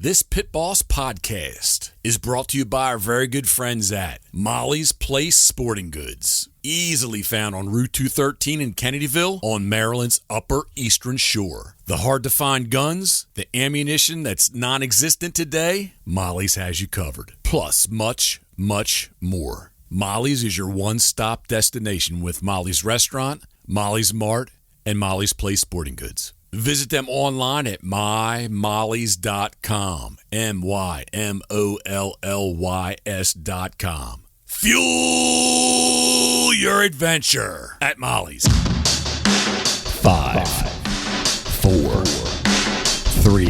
This Pitboss podcast is brought to you by our very good friends at Molly's Place Sporting Goods. Easily found on Route 213 in Kennedyville on Maryland's Upper Eastern Shore. The hard-to-find guns, the ammunition that's non-existent today, Molly's has you covered. Plus, much, much more. Molly's is your one-stop destination with Molly's Restaurant, Molly's Mart, and Molly's Place Sporting Goods. Visit them online at mymollys.com, MYMOLLYS.com. Fuel your adventure at Molly's. 5, 4, 3,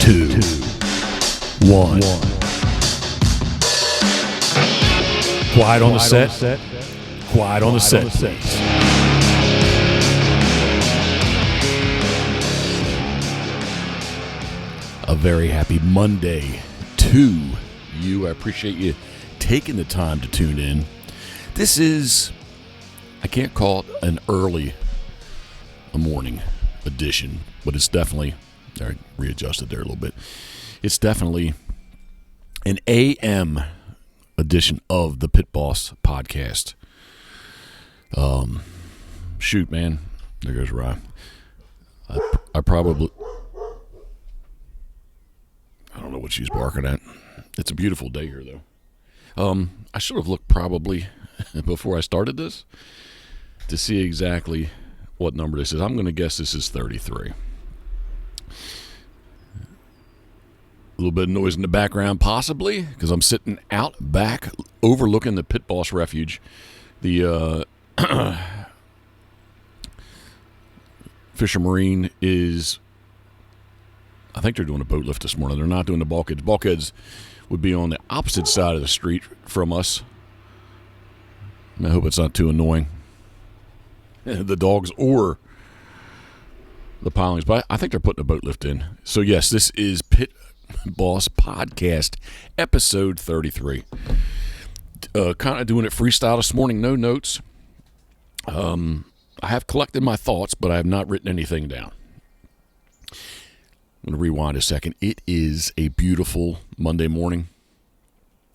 2, 1. Quiet on the set. Quiet on the set, please. A very happy Monday to you. I appreciate you taking the time to tune in. This is, I can't call it an early morning edition, but it's definitely, I readjusted there a little bit. It's definitely an AM edition of the Pitboss podcast. Shoot, man. There goes Rye. I probably... I don't know what she's barking at. It's a beautiful day here, though. I should have looked probably before I started this to see exactly what number this is. I'm going to guess this is 33. A little bit of noise in the background, possibly, because I'm sitting out back overlooking the Pitboss Refuge. The Fisher Marine is... I think they're doing a boat lift this morning. They're not doing the bulkheads. Bulkheads would be on the opposite side of the street from us. And I hope it's not too annoying. The dogs or the pilings. But I think they're putting a boat lift in. So, yes, this is Pitboss Podcast, episode 33. Kind of doing it freestyle this morning. No notes. I have collected my thoughts, but I have not written anything down. I'm going to rewind a second. It is a beautiful Monday morning.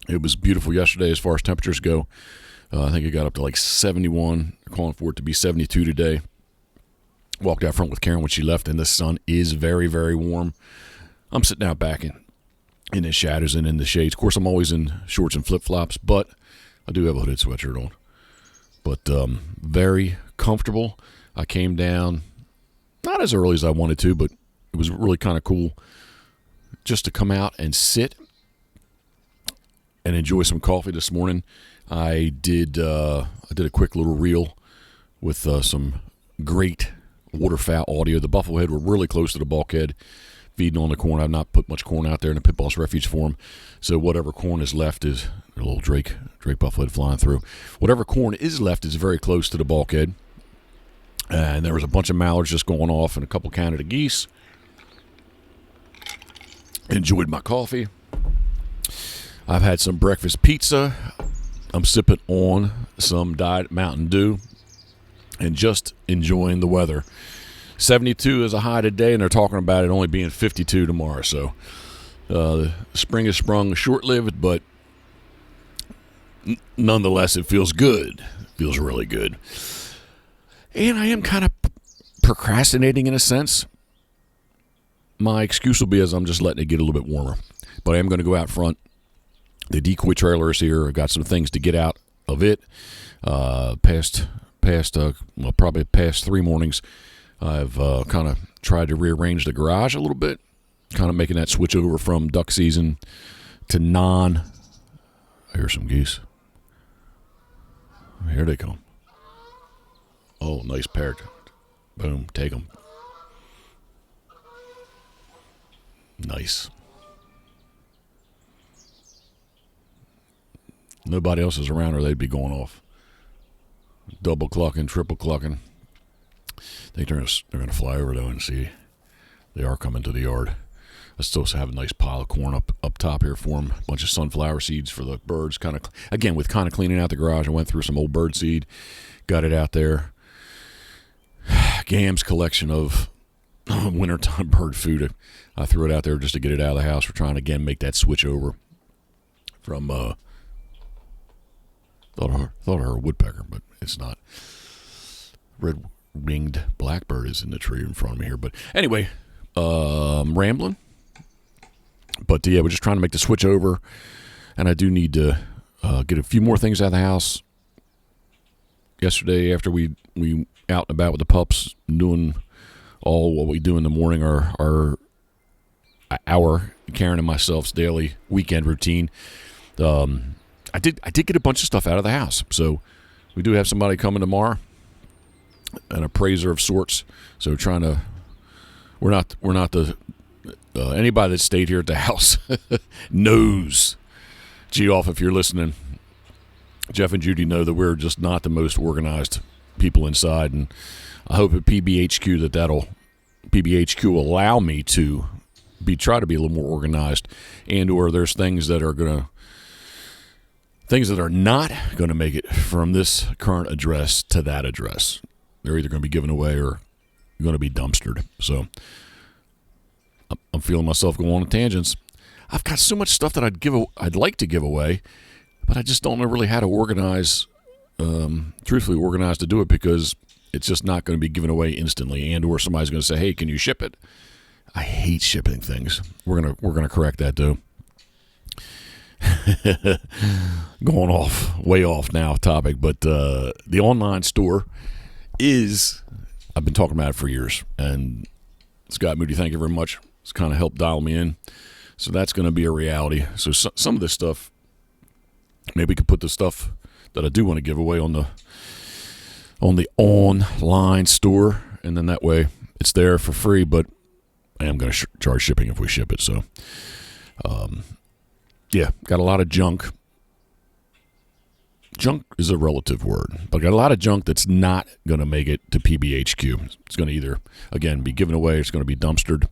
It was beautiful yesterday as far as temperatures go. I think it got up to like 71. They're calling for it to be 72 today. Walked out front with Karen when she left, and the sun is very, very warm. I'm sitting out back in the shadows and in the shades. Of course, I'm always in shorts and flip-flops, but I do have a hooded sweatshirt on. But very comfortable. I came down not as early as I wanted to, but it was really kind of cool just to come out and sit and enjoy some coffee this morning. I did a quick little reel with some great waterfowl audio. The bufflehead were really close to the bulkhead, feeding on the corn. I've not put much corn out there in the Pitboss Refuge for them, so whatever corn is left is a little Drake bufflehead flying through. Whatever corn is left is very close to the bulkhead, and there was a bunch of mallards just going off and a couple Canada geese. Enjoyed my coffee. I've had some breakfast pizza. I'm sipping on some Diet Mountain Dew and just enjoying the weather. 72 is a high today, and they're talking about it only being 52 tomorrow. So the spring has sprung short-lived, but nonetheless, it feels good. It feels really good. And I am kind of procrastinating in a sense. My excuse will be as I'm just letting it get a little bit warmer. But I am going to go out front. The decoy trailer is here. I got some things to get out of it. Probably past 3 mornings, I've kind of tried to rearrange the garage a little bit, kind of making that switch over from duck season to non. I hear some geese. Here they come. Oh, nice pair. Boom, take them. Nice. Nobody else is around or they'd be going off. Double clucking, triple clucking. I think they're going to fly over though and see. They are coming to the yard. I still have a nice pile of corn up top here for them. A bunch of sunflower seeds for the birds. Kind of, again, with kind of cleaning out the garage, I went through some old bird seed, got it out there. Gam's collection of wintertime bird food. I threw it out there just to get it out of the house. We're trying to, again, make that switch over from, thought I heard a woodpecker, but it's not. Red-winged blackbird is in the tree in front of me here. But anyway, rambling. But yeah, we're just trying to make the switch over. And I do need to get a few more things out of the house. Yesterday, after we out and about with the pups, doing all what we do in the morning, our Karen and myself's daily weekend routine. I did get a bunch of stuff out of the house. So we do have somebody coming tomorrow, an appraiser of sorts. So we're not the anybody that stayed here at the house knows. Gee off if you're listening. Jeff and Judy know that we're just not the most organized people inside, and I hope at PBHQ PBHQ will allow me to try to be a little more organized, and or there's things that are not gonna make it from this current address to that address. They're either gonna be given away or gonna be dumpstered. So I'm feeling myself going on tangents. I've got so much stuff that I'd like to give away, but I just don't know really how to organize, truthfully organize to do it, because it's just not going to be given away instantly, and or somebody's going to say, "Hey, can you ship it?" I hate shipping things. We're gonna correct that though. Going way off now topic, but the online store is, I've been talking about it for years, and Scott Moody, thank you very much. It's kind of helped dial me in. So that's going to be a reality. So some of this stuff, maybe we could put the stuff that I do want to give away on the online store, and then that way it's there for free, but I am going to charge shipping if we ship it. So, yeah, got a lot of junk. Junk is a relative word, but I got a lot of junk that's not going to make it to PBHQ. It's going to either, again, be given away, or it's going to be dumpstered.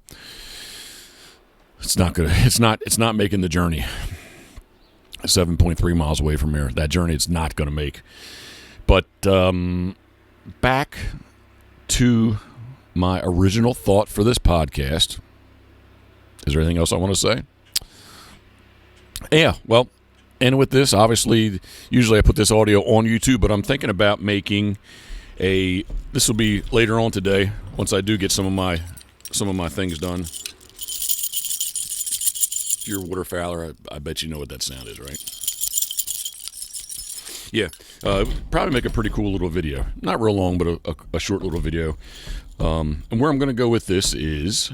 It's not making the journey. 7.3 miles away from here. That journey it's not going to make. But back to my original thought for this podcast. Is there anything else I want to say? Yeah, well, and with this, obviously, usually I put this audio on YouTube, but I'm thinking about making this will be later on today, once I do get some of my things done. If you're a waterfowler, I bet you know what that sound is, right? Yeah, probably make a pretty cool little video. Not real long, but a short little video. And where I'm going to go with this is,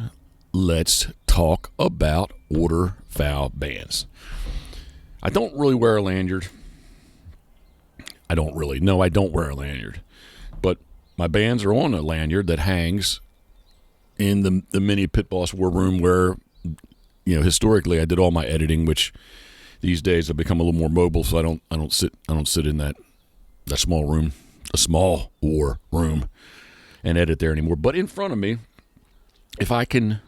let's talk about waterfowl bands. I don't really wear a lanyard. I don't wear a lanyard. But my bands are on a lanyard that hangs in the mini Pitboss war room where, historically I did all my editing, which these days I've become a little more mobile, so I don't sit in that small room, a small war room, and edit there anymore. But in front of me, if I can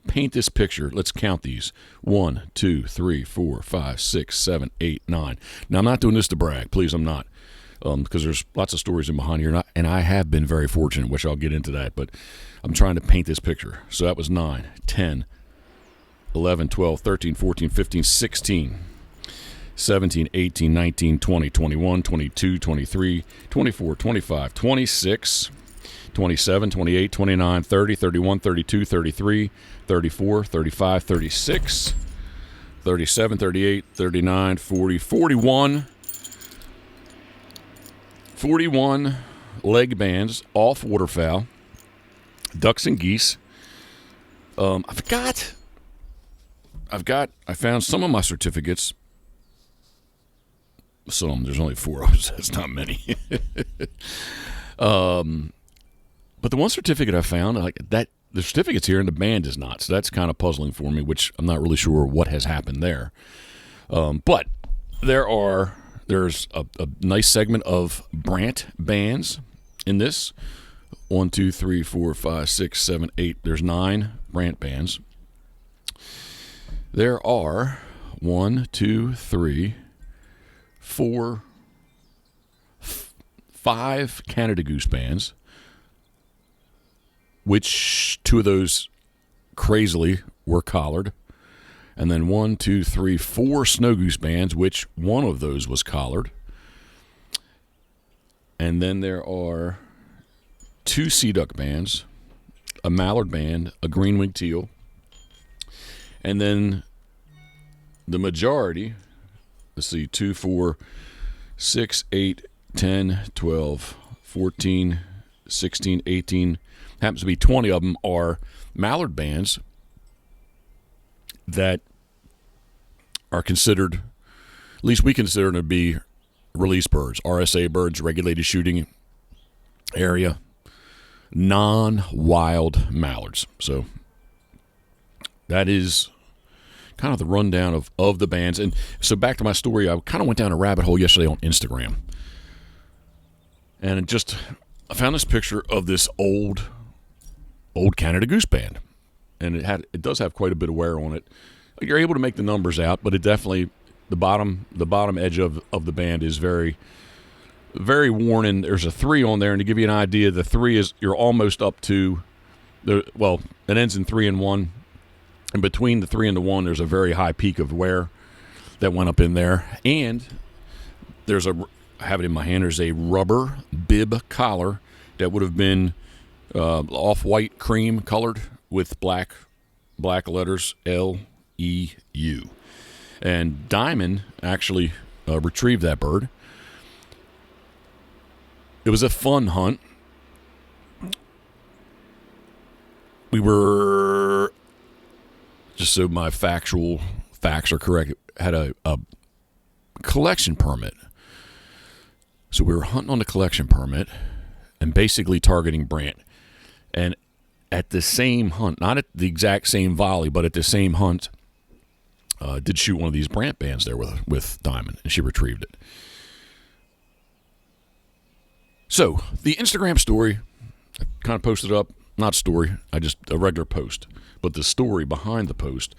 paint this picture, let's count these. 1, 2, 3, 4, 5, 6, 7, 8, 9. Now I'm not doing this to brag, please, I'm not, because there's lots of stories in behind here, and I have been very fortunate, which I'll get into that, but I'm trying to paint this picture. So that was 9, 10, 11, 12, 13, 14, 15, 16, 17, 18, 19, 20, 21, 22, 23, 24, 25, 26, 27, 28, 29, 30, 31, 32, 33, 34, 35, 36, 37, 38, 39, 40, 41. 41 leg bands off waterfowl, ducks and geese. I found some of my certificates. There's only 4 of them, so that's not many. But the one certificate I found, like that, the certificate's here and the band is not, so that's kind of puzzling for me, which I'm not really sure what has happened there. But there's a nice segment of Brant bands in this. 1, 2, 3, 4, 5, 6, 7, 8. There's 9 Brant bands. There are 1, 2, 3, 4, 5 Canada Goose bands. which two of those crazily were collared. And then 1, 2, 3, 4 snow goose bands, which one of those was collared. And then there are 2 sea duck bands, a mallard band, a green-winged teal. And then the majority, let's see, 2, 4, 6, 8, 10, 12, 14, 16, 18, happens to be 20 of them are mallard bands that are considered, at least we consider them to be release birds, RSA birds, regulated shooting area, non-wild mallards. So that is kind of the rundown of the bands. And so back to my story, I kind of went down a rabbit hole yesterday on Instagram. And I found this picture of this old Canada Goose band. And it does have quite a bit of wear on it. You're able to make the numbers out, but it definitely, the bottom edge of the band is very, very worn. And there's a 3 on there. And to give you an idea, the 3 is, you're almost up to, it ends in 3 and 1. And between the 3 and the 1, there's a very high peak of wear that went up in there. And I have it in my hand, there's a rubber bib collar that would have been off-white cream colored with black letters, LEU. And Diamond actually retrieved that bird. It was a fun hunt. We were, just so my facts are correct, had a collection permit. So we were hunting on the collection permit and basically targeting brant. And at the same hunt, not at the exact same volley, but at the same hunt, did shoot one of these brant bands there with Diamond, and she retrieved it. So the Instagram story, I kind of posted up, not story, a regular post, but the story behind the post.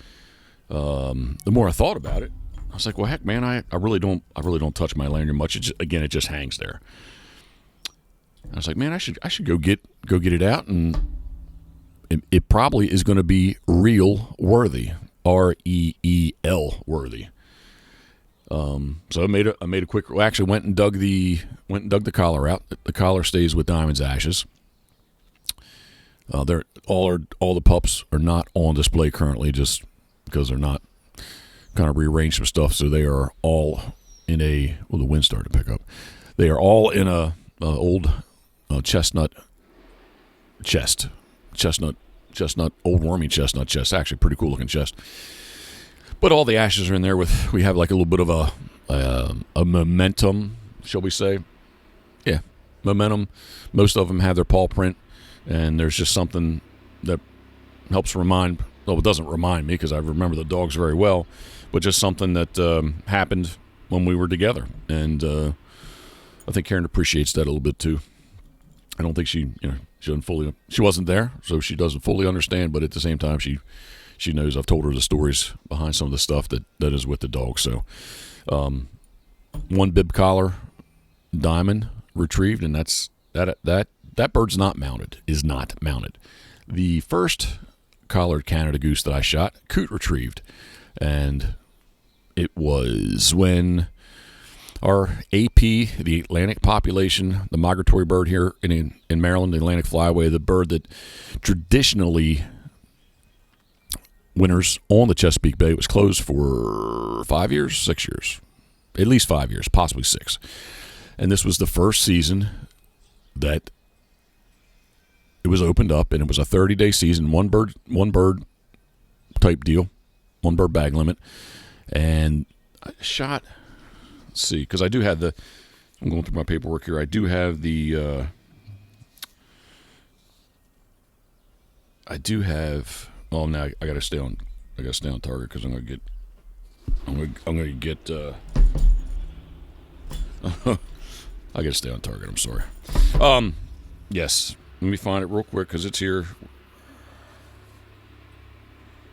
The more I thought about it, I was like, well, heck, man, I really don't touch my lanyard much. It just hangs there. I was like, man, I should go get it out, and it probably is going to be reel worthy, REEL worthy. So I made a quick. Actually, went and dug the collar out. The collar stays with Diamond's ashes. All the pups are not on display currently, just because they're not. Kind of rearranged some stuff, so they are all in the wind started to pick up. They are all in a old chestnut old wormy chestnut chest. Actually, pretty cool looking chest. But all the ashes are in there we have like a little bit of a momentum, shall we say? Yeah, momentum. Most of them have their paw print, and there's just something that helps remind. Well, it doesn't remind me because I remember the dogs very well, but just something that happened when we were together. And I think Karen appreciates that a little bit too. I don't think she wasn't there, so she doesn't fully understand, but at the same time, she knows I've told her the stories behind some of the stuff that is with the dog. So, one bib collar, Diamond retrieved, and that's that bird's not mounted, is not mounted. The first collared Canada Goose that I shot, Coot retrieved, and it was when our AP, the Atlantic population, the migratory bird here in Maryland, the Atlantic flyway, the bird that traditionally winters on the Chesapeake Bay, was closed for 5 years, 6 years, at least 5 years, possibly 6. And this was the first season that it was opened up, and it was a 30-day season, one bird type deal, one bird bag limit. And I shot, let's see, because I do have I'm going through my paperwork here. I do have now I got to stay on target because I'm going to get I got to stay on target. I'm sorry. Yes. Let me find it real quick because it's here.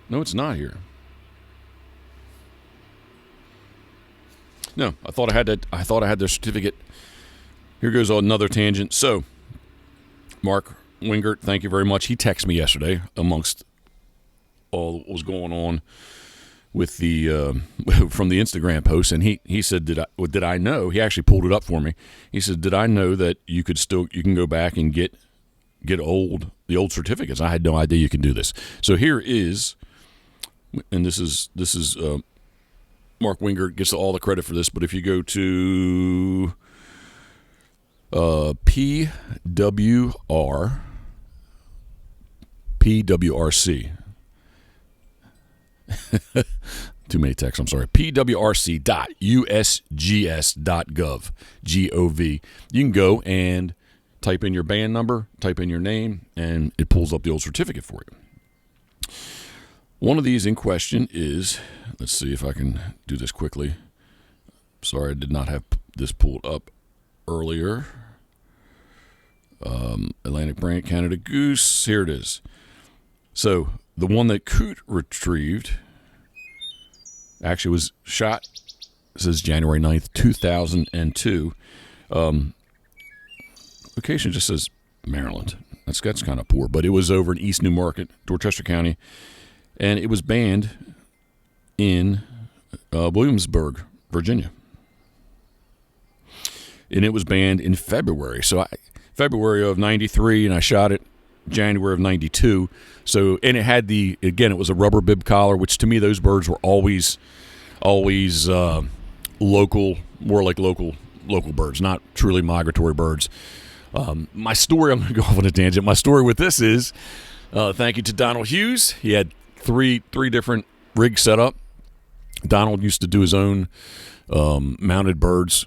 No, it's not here. No, I thought I had their certificate. Here goes another tangent. So, Mark Wingert, thank you very much. He texted me yesterday amongst all that was going on with the from the Instagram post, and he said, did I know? He actually pulled it up for me. He said, did I know that you can go back and get the old certificates? I had no idea you can do this. So here is, and this is Mark Wingert gets all the credit for this, but if you go to PWRC. Too many texts, I'm sorry. pwrc.usgs.gov. G-O-V. You can go and type in your band number, type in your name, and it pulls up the old certificate for you. One of these in question is, let's see if I can do this quickly. Sorry, I did not have this pulled up earlier. Atlantic Brand Canada Goose. Here it is. So the one that Coot retrieved actually was shot, it says January 9th, 2002. Location just says Maryland. That's kind of poor, but it was over in East Newmarket, Dorchester County, and it was banned in Williamsburg, Virginia. And it was banned in February. So February of 93, and I shot it January of 92. So, and it had it was a rubber bib collar, which to me, those birds were always local, more like local birds, not truly migratory birds. My story, I'm going to go off on a tangent. My story with this is, thank you to Donald Hughes. He had three different rigs set up. Donald used to do his own mounted birds,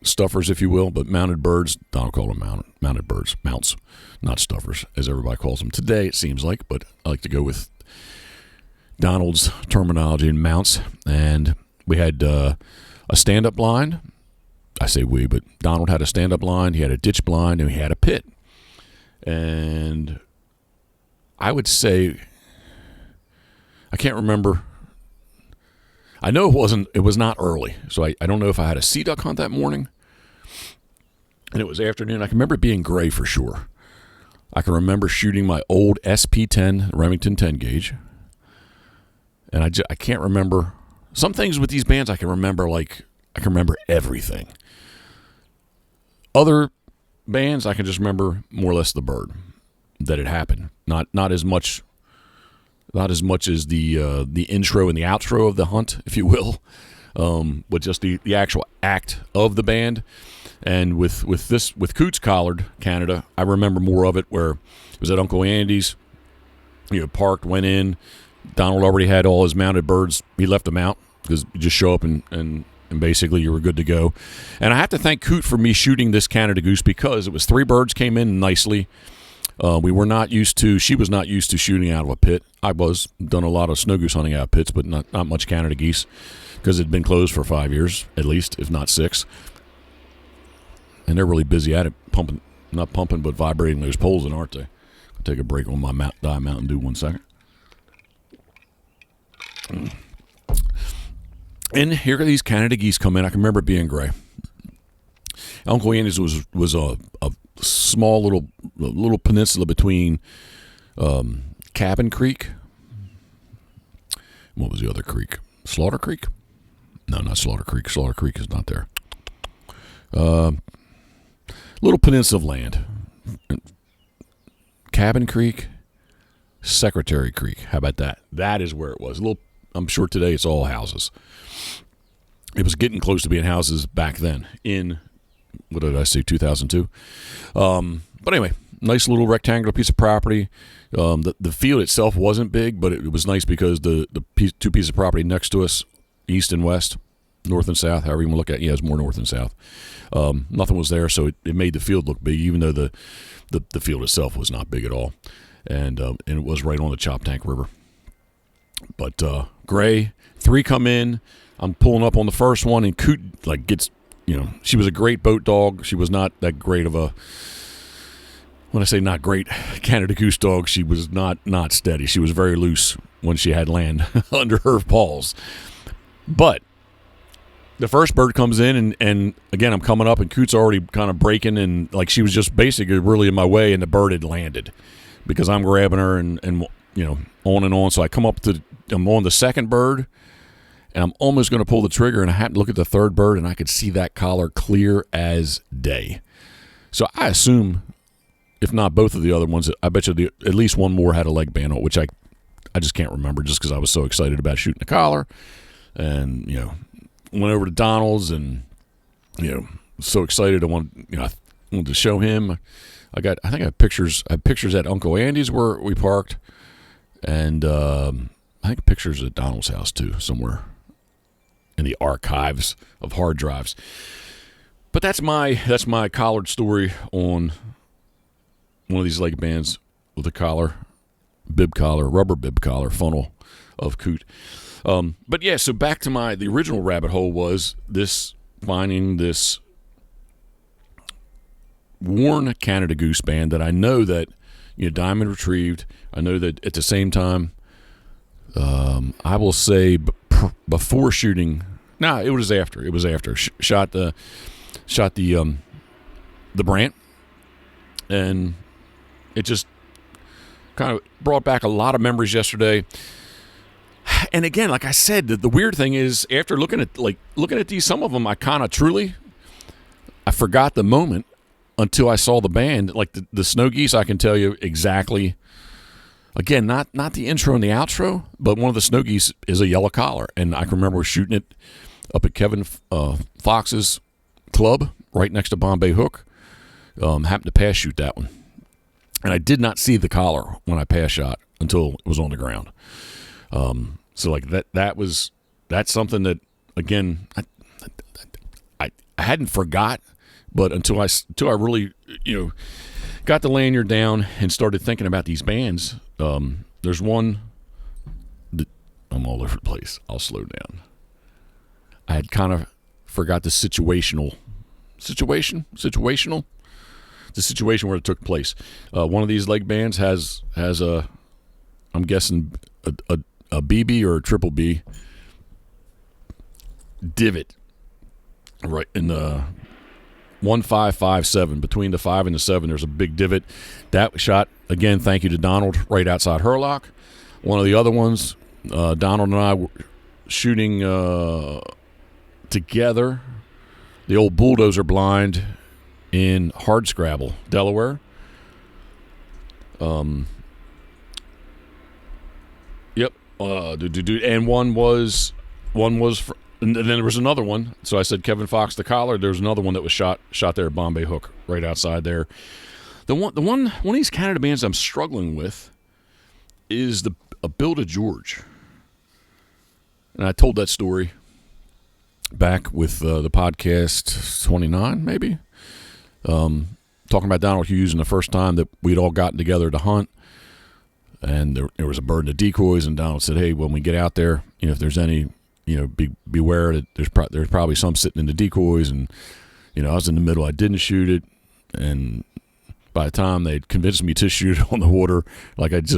stuffers, if you will, but mounted birds. Donald called them mounted birds, mounts, not stuffers, as everybody calls them today, it seems like, but I like to go with Donald's terminology and mounts. And we had a stand-up blind. I say we, but Donald had a stand-up blind, he had a ditch blind, and he had a pit. And I would say, I can't remember. I know it was not early, so I don't know if I had a sea duck hunt that morning, and it was afternoon. I can remember it being gray for sure. I can remember shooting my old SP10 Remington 10 gauge, and I can't remember. Some things with these bands I can remember, like I can remember everything. Other bands I can just remember more or less the bird that it happened. Not as much as the intro and the outro of the hunt, if you will, but just the actual act of the band. And with Coots Collard, Canada, I remember more of it where it was at Uncle Andy's. Parked, went in. Donald already had all his mounted birds. He left them out because you just show up and basically you were good to go. And I have to thank Coot for me shooting this Canada Goose because it was 3 birds came in nicely. She was not used to shooting out of a pit. I was done a lot of snow goose hunting out of pits, but not much Canada geese because it had been closed for 5 years at least, if not 6. And they're really busy at it, not pumping, but vibrating those poles, aren't they? I'll take a break on my Mountain Dew 1 second. And here these Canada geese come in. I can remember it being gray. Uncle Andy's was a small little peninsula between Cabin Creek. What was the other creek? Slaughter Creek? No, not Slaughter Creek. Slaughter Creek is not there. Little peninsula of land. Cabin Creek, Secretary Creek. How about that? That is where it was. I'm sure today it's all houses. It was getting close to being houses back then in, what did I say, 2002? But anyway, nice little rectangular piece of property. The field itself wasn't big, but it was nice because the two pieces of property next to us, east and west, north and south, however you want to look at it, it's more north and south. Nothing was there, so it made the field look big, even though the field itself was not big at all. And it was right on the Choptank River. But gray, 3 come in. I'm pulling up on the first one, and Coot gets, she was a great boat dog. She was not that great of a, when I say not great, Canada Goose dog, she was not steady. She was very loose when she had land under her paws. But the first bird comes in, and again, I'm coming up, and Coot's already kind of breaking, and like she was just basically really in my way, and the bird had landed because I'm grabbing her and on and on. So I come up I'm on the second bird, and I'm almost going to pull the trigger, and I had to look at the third bird, and I could see that collar clear as day. So I assume, if not both of the other ones, I bet you at least one more had a leg band on, which I just can't remember just because I was so excited about shooting the collar. And, went over to Donald's and, so excited. I wanted to show him. I think I have pictures. I have pictures at Uncle Andy's where we parked. And I think pictures at Donald's house too, somewhere in the archives of hard drives. But that's my collared story on one of these leg bands with a collar, rubber bib collar, funnel of Coot. But yeah, so back to the original rabbit hole was finding this worn Canada Goose band that I know that Diamond retrieved. I know that at the same time, I will say before shooting. No, it was after. It was after shot the Brant, and it just kind of brought back a lot of memories yesterday. And again, like I said, the weird thing is after looking at these, some of them I kind of I forgot the moment until I saw the band. Like the Snow Geese, I can tell you exactly. Again, not the intro and the outro, but one of the Snow Geese is a yellow collar, and I can remember shooting it up at Kevin Fox's club right next to Bombay Hook. Happened to pass shoot that one, and I did not see the collar when I pass shot until it was on the ground. So like that's something that again I hadn't forgot, but until I really got the lanyard down and started thinking about these bands. There's one that I'm all over the place. I'll slow down. I had kind of forgot the situational, the situation where it took place. One of these leg bands has a, I'm guessing a BB or a triple B divot right in the 1557 between the 5 and the 7. There's a big divot. That shot again. Thank you to Donald right outside Hurlock. One of the other ones, Donald and I were shooting together the old bulldozer blind in Hardscrabble, Delaware. Yep. And one was and then there was another one. So I said Kevin Fox the collar. There was another one that was shot there at Bombay Hook, right outside there. One of these Canada bands I'm struggling with is a Build a George. And I told that story back with the podcast 29, maybe. Talking about Donald Hughes and the first time that we'd all gotten together to hunt. And there was a bird in the decoys, and Donald said, hey, when we get out there, if there's any, beware that there's probably some sitting in the decoys. And, I was in the middle. I didn't shoot it. And by the time they'd convinced me to shoot it on the water, like it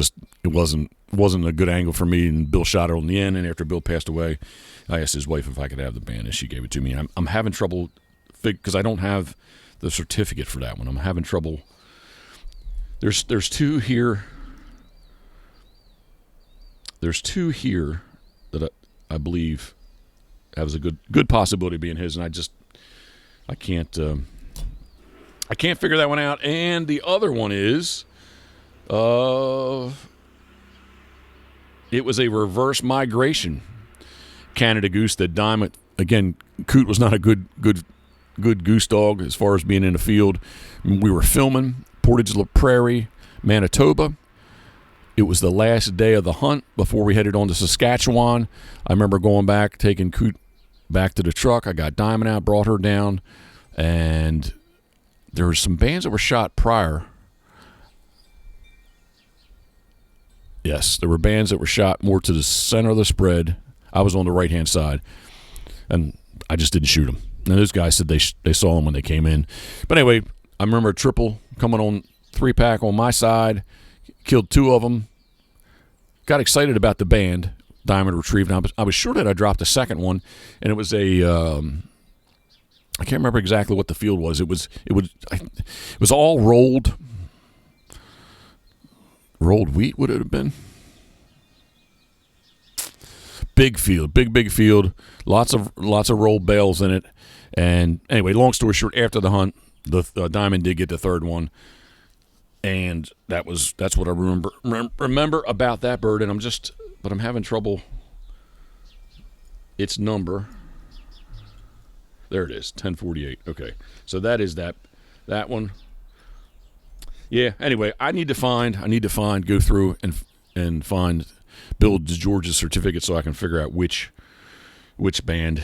wasn't a good angle for me. And Bill shot it on the end. And after Bill passed away, I asked his wife if I could have the band, and she gave it to me. I'm having trouble because I don't have the certificate for that one. I'm having trouble. There's two here. There's two here that I believe has a good possibility of being his, and I can't figure that one out. And the other one is, it was a reverse migration Canada Goose that Diamond, again, Coot was not a good goose dog as far as being in the field. We were filming Portage La Prairie, Manitoba. It was the last day of the hunt before we headed on to Saskatchewan. I remember going back, taking Coot back to the truck. I got Diamond out, brought her down, and there were some bands that were shot prior. Yes, there were bands that were shot more to the center of the spread. I was on the right-hand side, and I just didn't shoot them. And those guys said they saw them when they came in. But anyway, I remember a triple coming on 3-pack on my side, killed 2 of them, got excited about the band. diamond retrieved. And I was sure that I dropped a second one, and it was a I can't remember exactly what the field was. It was all rolled wheat. Would it have been? Big field, big field. Lots of rolled bales in it. And anyway, long story short, after the hunt, the diamond did get the third one, and that's what I remember about that bird. And I'm having trouble. Its number. There it is, 1048. Okay, so that is that one. Yeah. Anyway, I need to go through and find Bill DeGeorge's certificate so I can figure out which band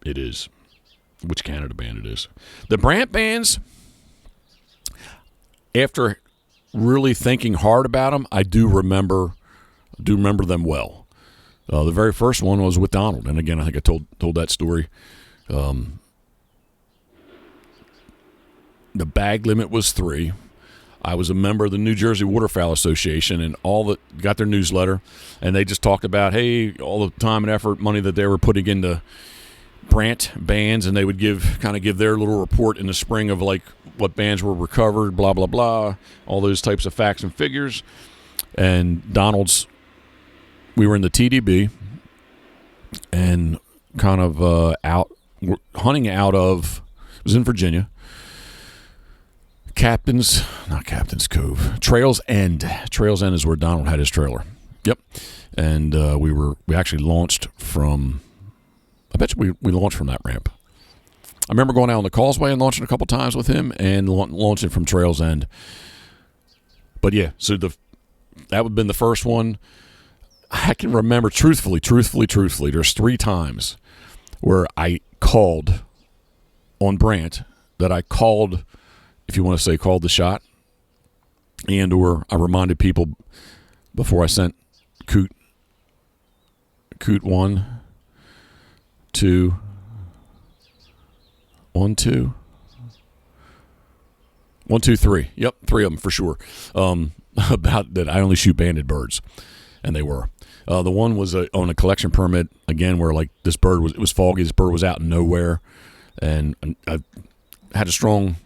it is, which Canada band it is. The Brant bands, after really thinking hard about them, I do remember them well. The very first one was with Donald, and again, I think I told that story. The bag limit was 3. I was a member of the New Jersey Waterfowl Association, and got their newsletter, and they just talked about, hey, all the time and effort, money that they were putting into Brant bands, and they would give their little report in the spring of like what bands were recovered, blah blah blah, all those types of facts and figures. And Donald's, we were in the TDB, and kind of hunting out of, it was in Virginia. Not Captain's Cove. Trails End. Trails End is where Donald had his trailer. Yep. And we actually launched from, I bet you we launched from that ramp. I remember going out on the causeway and launching a couple times with him, and launching from Trails End. But yeah, so that would have been the first one. I can remember truthfully, there's 3 times where I called on Brant, that I called, if you want to say called the shot, and or I reminded people before I sent Coot 1, 2, 1, 2, 1, 2, 3. Yep, 3 of them for sure. About that I only shoot banded birds, and they were. The one was on a collection permit, again, where like it was foggy, this bird was out in nowhere, and I had a strong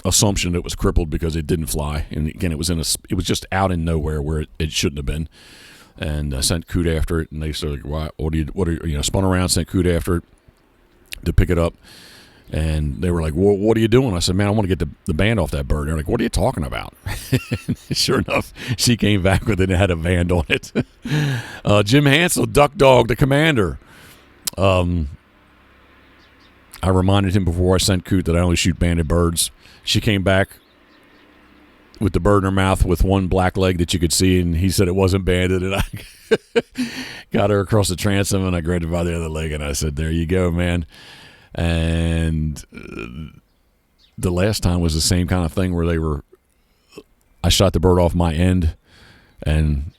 assumption that it was crippled because it didn't fly, and again it was just out in nowhere where it shouldn't have been. And I sent Coot after it, and they said, "What are you spun around, sent Coot after it to pick it up." And they were like, well, what are you doing? I said, man, I want to get the band off that bird. And they're like, what are you talking about? Sure enough, she came back with it and had a band on it. Jim Hansel, Duck Dog, the commander. I reminded him before I sent Coot that I only shoot banded birds. She came back with the bird in her mouth with one black leg that you could see, and he said it wasn't banded. And I got her across the transom, and I grabbed her by the other leg, and I said, there you go, man. And the last time was the same kind of thing where I shot the bird off my end, and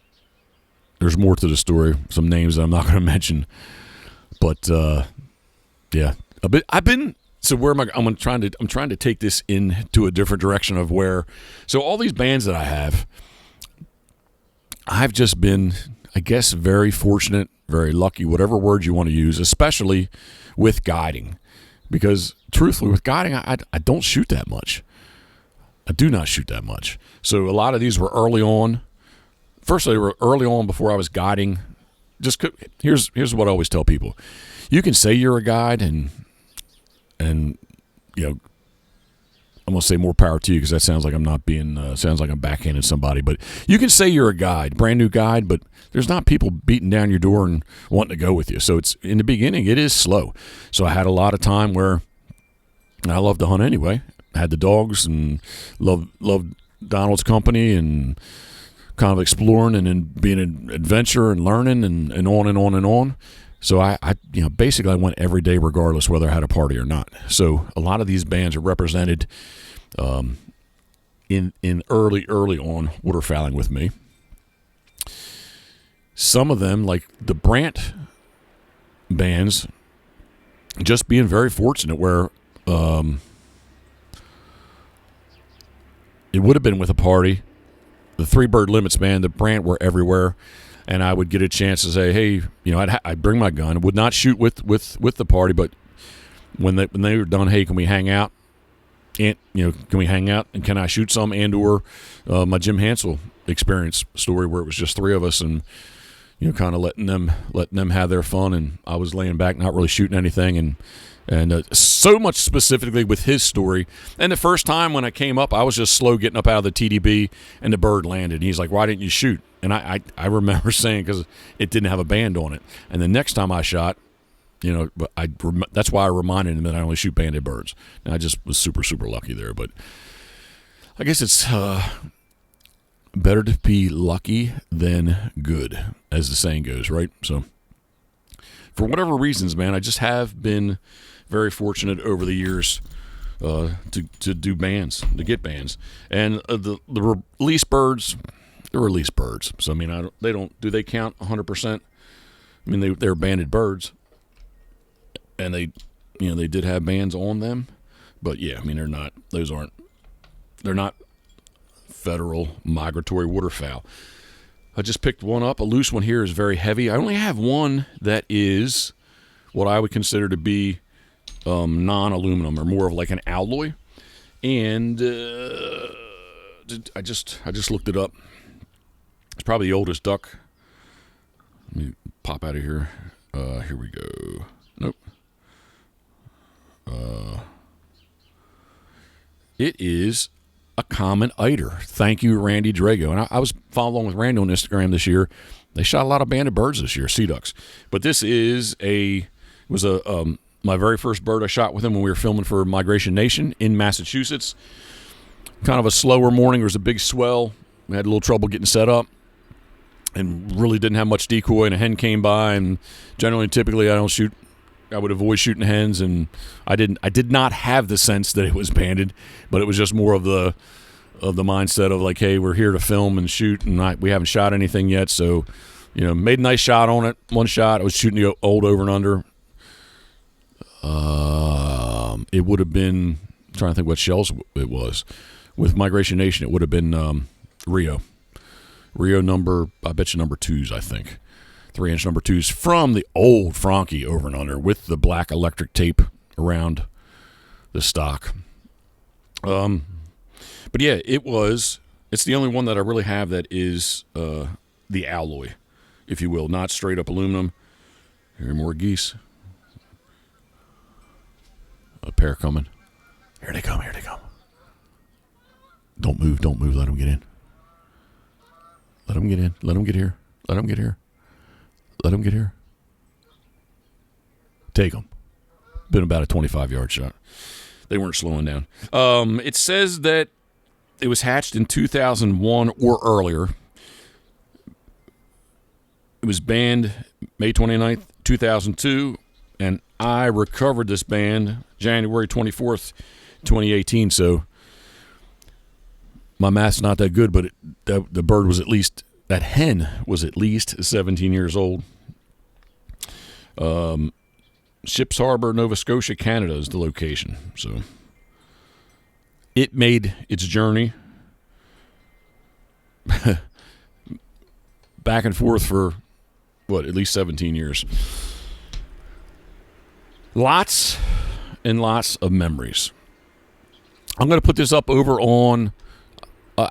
there's more to the story, some names that I'm not going to mention, but yeah, so where am I? I'm trying to take this into a different direction of so all these bands that I have, I've just been, I guess, very fortunate, very lucky, whatever word you want to use, especially with guiding. Because truthfully, with guiding, I don't shoot that much. I do not shoot that much. So a lot of these were early on. First, they were early on before I was guiding. Here's what I always tell people: you can say you're a guide, and you know, I'm gonna say more power to you, because that sounds like I'm not being sounds like I'm backhanding somebody. But you can say you're a guide, brand new guide, but there's not people beating down your door and wanting to go with you. So it's in the beginning, it is slow. So I had a lot of time where I loved to hunt anyway. I had the dogs and loved Donald's company and kind of exploring and then being an adventure and learning and on and on and on. So I basically I went every day regardless whether I had a party or not. So a lot of these bands are represented in early on waterfowling with me. Some of them, like the Brant bands, just being very fortunate where it would have been with a party. The 3 Bird Limits band, the Brant were everywhere. and I would get a chance to say, hey, I'd bring my gun. Would not shoot with the party, but when they were done, hey, can we hang out? And can we hang out and can I shoot some? And or my Jim Hansel experience story where it was just three of us and kind of letting them have their fun, and I was laying back, not really shooting anything, and so much specifically with his story. And the first time when I came up, I was just slow getting up out of the TDB, and the bird landed. And he's like, "Why didn't you shoot?" And I remember saying because it didn't have a band on it. And the next time I shot, but that's why I reminded him that I only shoot banded birds. And I just was super, super lucky there. But I guess it's better to be lucky than good, as the saying goes, right? So for whatever reasons, man, I just have been very fortunate over the years to do bands, to get bands. And the release birds, they're release birds. So, I mean, do they count 100%? I mean, they're banded birds. And they did have bands on them, but yeah, I mean, they're not federal migratory waterfowl. I just picked one up. A loose one here is very heavy. I only have one that is what I would consider to be non-aluminum, or more of like an alloy. And I just looked it up. It's probably the oldest duck. Let me pop out of here. Here we go. Nope. It is a common eider. Thank you, Randy Drago. And I was following with Randy on Instagram this year. They shot a lot of banded birds this year, sea ducks. But this was my very first bird I shot with him when we were filming for Migration Nation in Massachusetts. Kind of a slower morning. There was a big swell. We had a little trouble getting set up, and really didn't have much decoy. And a hen came by, and typically I don't shoot. I would avoid shooting hens, and I did not have the sense that it was banded, but it was just more of the mindset of like, hey, we're here to film and shoot, and we haven't shot anything yet, so made a nice shot on it. One shot, I was shooting the old over and under. It would have been, I'm trying to think what shells it was. With Migration Nation, it would have been Rio number, I bet you number 2s, I think. 3-inch number 2s from the old Frankie over and under with the black electric tape around the stock. But yeah, it's the only one that I really have that is the alloy, if you will, not straight up aluminum. Here are more geese. A pair coming. Here they come. Don't move, let them get in. Let them get in, let them get here. Let him get here. Take them. Been about a 25-yard shot. They weren't slowing down. It says that it was hatched in 2001 or earlier. It was banned May 29th, 2002, and I recovered this band January 24th, 2018. So my math's not that good, but the bird was at least... That hen was at least 17 years old. Ships Harbor, Nova Scotia, Canada is the location. So it made its journey back and forth for, at least 17 years. Lots and lots of memories. I'm going to put this up over on...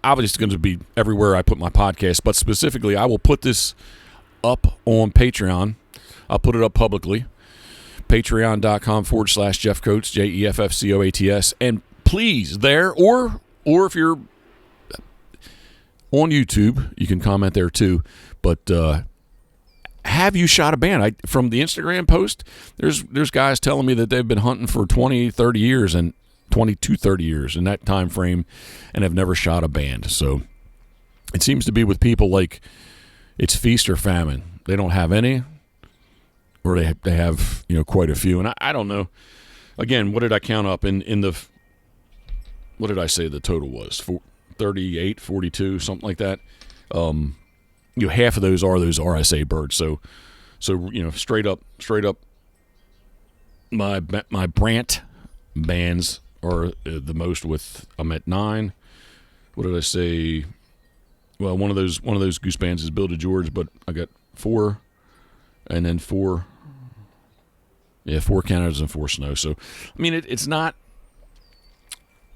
obviously, it's going to be everywhere I put my podcast, but specifically, I will put this up on Patreon. I'll put it up publicly. Patreon.com/Jeff Coates, JEFFCOATS. And please, there, or if you're on YouTube, you can comment there too. But have you shot a band? From the Instagram post, there's guys telling me that they've been hunting for 20, 30 years, and 22, 30 years in that time frame, and have never shot a band. So it seems to be with people like it's feast or famine. They don't have any, or they have quite a few. And I don't know. Again, what did I count up in the? What did I say the total was? 38, 42, something like that. Half of those are those RSA birds. So straight up, my Brant bands are the most with, I'm at 9. What did I say? Well, one of those goose bands is Bill DeGeorge, but I got 4, and then 4. Yeah, 4 Canadas and 4 snow. So, I mean, it's not.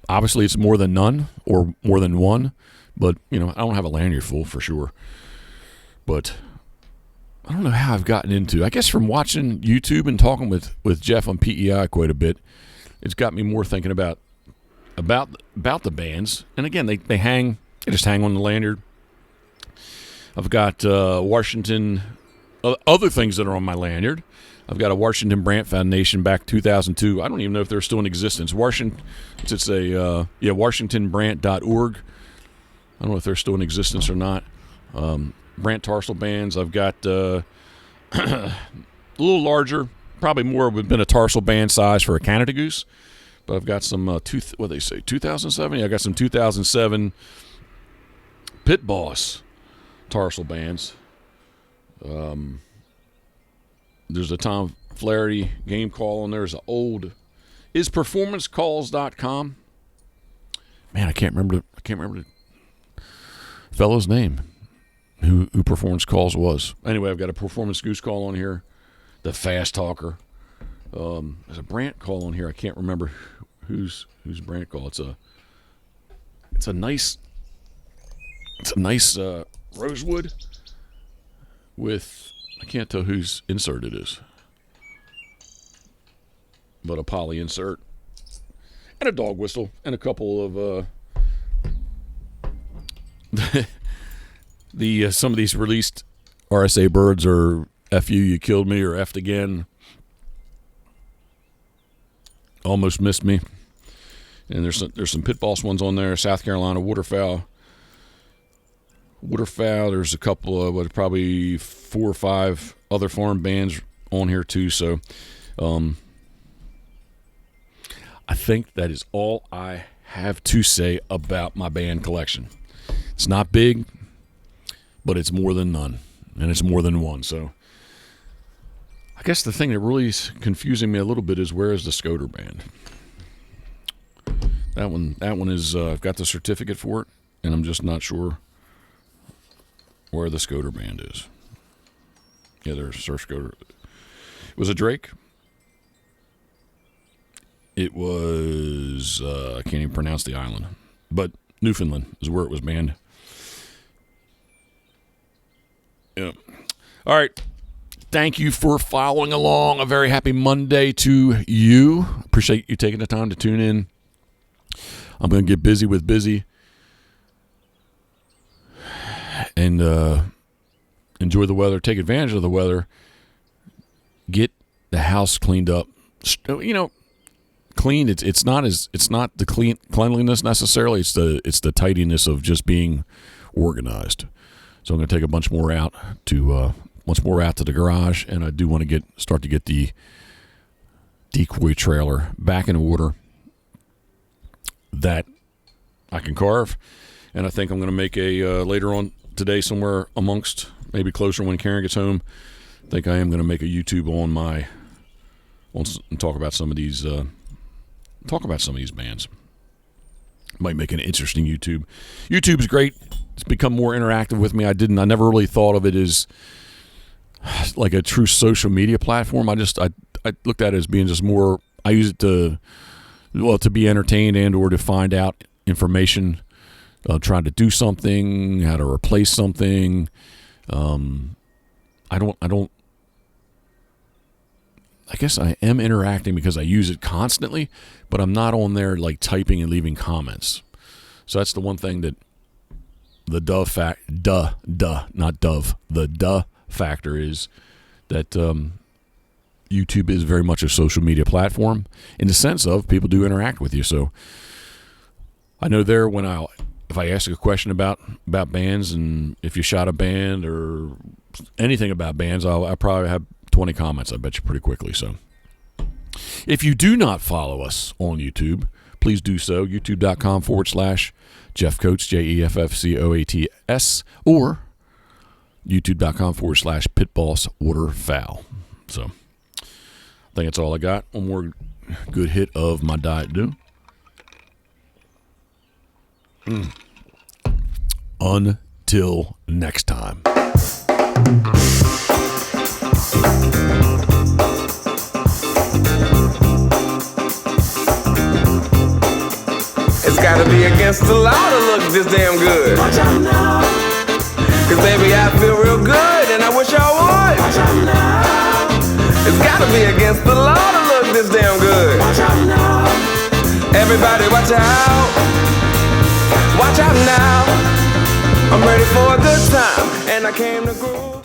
Obviously, it's more than none or more than one, but I don't have a lanyard full for sure. But I don't know how I've gotten into. I guess from watching YouTube and talking with Jeff on PEI quite a bit, it's got me more thinking about the bands. And again, they just hang on the lanyard. I've got Washington, other things that are on my lanyard. I've got a Washington Brant Foundation back 2002. I don't even know if they're still in existence. It's a WashingtonBrant.org. I don't know if they're still in existence or not. Brant tarsal bands. I've got a little larger, probably more would have been a tarsal band size for a Canada Goose. But I've got some 2007. Yeah, I got some 2007 Pitboss tarsal bands. There's a Tom Flaherty game call on there. There's an old isperformancecalls.com. Man, I can't remember the fellow's name who Performance Calls was. Anyway, I've got a Performance Goose call on here, the Fast Talker. There's a Brant call on here. I can't remember whose Brant call. It's a nice rosewood with, I can't tell whose insert it is, but a poly insert and a dog whistle and a couple of some of these released RSA birds are F you killed me, or F'd again, almost missed me. And there's some Pitboss ones on there. South Carolina Waterfowl. There's a couple of probably 4 or 5 other farm bands on here too. So I think that is all I have to say about my band collection. It's not big, but it's more than none, and it's more than one. So I guess the thing that really is confusing me a little bit is, where is the Scoter band? That one is I've got the certificate for it, and I'm just not sure where the Scoter band is. Yeah, there's a Surf Scoter. It was a Drake. It was I can't even pronounce the island, but Newfoundland is where it was banned. Yeah. All right. Thank you for following along. A very happy Monday to you. Appreciate you taking the time to tune in. I'm going to get busy with busy and enjoy the weather. Take advantage of the weather. Get the house cleaned up. Clean. It's not the cleanliness necessarily. It's the tidiness of just being organized. So I'm going to take a bunch more out to the garage, and I do want to start to get the decoy trailer back in order that I can carve. And I think I'm going to make a later on today, somewhere amongst, maybe closer when Karen gets home, I think I am going to make a YouTube and talk about some of these bands. Might make an interesting YouTube. YouTube's great. It's become more interactive with me. I never really thought of it as like a true social media platform. I looked at it as being just more, I use it to be entertained and or to find out information, trying to do something, how to replace something. I guess I am interacting because I use it constantly, but I'm not on there like typing and leaving comments. So that's the one thing that the factor is that YouTube is very much a social media platform in the sense of people do interact with you. So I know there if I ask a question about bands, and if you shot a band or anything about bands, I'll probably have 20 comments, I bet you, pretty quickly. So if you do not follow us on YouTube, please do so. YouTube.com/Jeff Coates, JEFFCOATS, or YouTube.com/Pitboss Waterfowl. So I think that's all I got. One more good hit of my Diet Dew. Until next time. It's gotta be against the law to look this damn good. Watch out now. Cause baby, I feel real good and I wish I would. Watch out now. It's gotta be against the law to look this damn good. Watch out now. Everybody watch out. Watch out now. I'm ready for a good time and I came to groove.